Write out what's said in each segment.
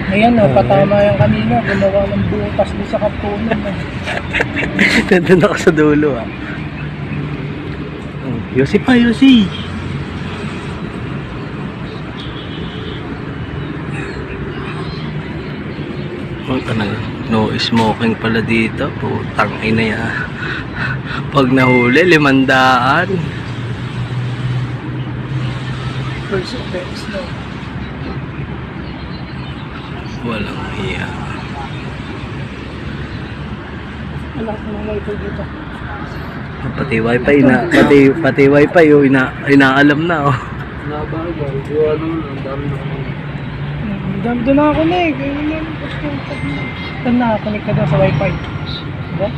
Ayan o, patama yan kanina. Gumawa ng butas doon sa kapunan. Nandun ako sa dulo ah. Yosi pa, Yosi! Oh, talaga. No smoking pala dito. Putang ina yan. Pag nahuli, 500. First offense no. Walang iya. Wala ko ng wifi dito. Pati wifi na, pati wifi yung inaalam na oh. Nabagay, ang dami na ako. Dami doon na ako na eh. Saan nakakunik ka doon sa wifi? Diba?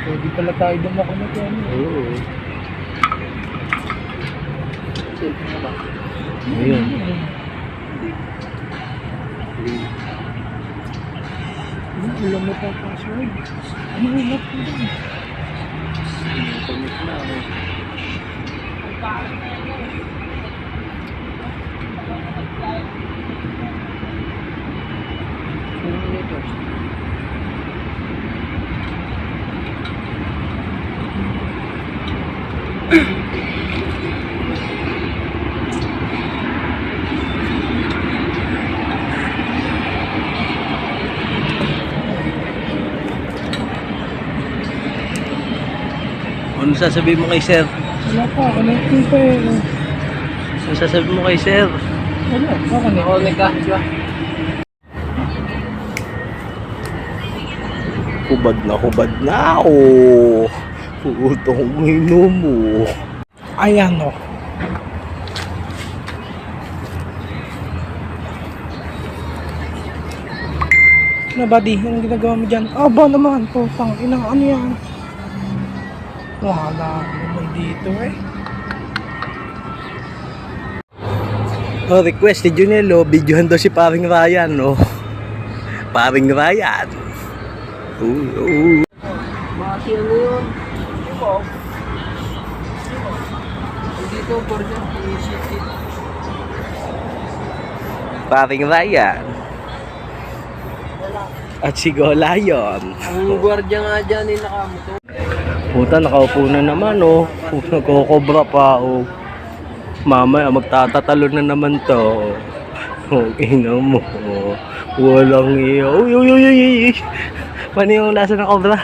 Pwede pala tayo doon makunik yan. Oo. Ayun. Alam mo pa password. Ano yung lock mo doon? Commit na ako. Ano sasabihin mo kay sir? Wala pa, connecting pa eh. Ano sasabihin mo kay sir? Wala, connect ka, diba? Hubad na ako. Putong ino mo. Ayan o. Na buddy, anong ginagawa mo dyan? Aba naman, putang ina, ano yan? Wala naman dito eh. Oh, request ni Junelo, videohan daw si Paring Ryan, no? Paring Ryan. Mati ano yun? Ito. Dito, for dyan, i-shit. Paring Ryan. At si Golayon. Ang gwardiya nga dyan ay nakamuto. Puta, nakaupo na naman, oh. Nagkokobra pa, oh. Mamaya, magtatatalo na naman to. Oh, ina mo. Oh. Walang iyo. Uy. Paano yung lasa ng cobra?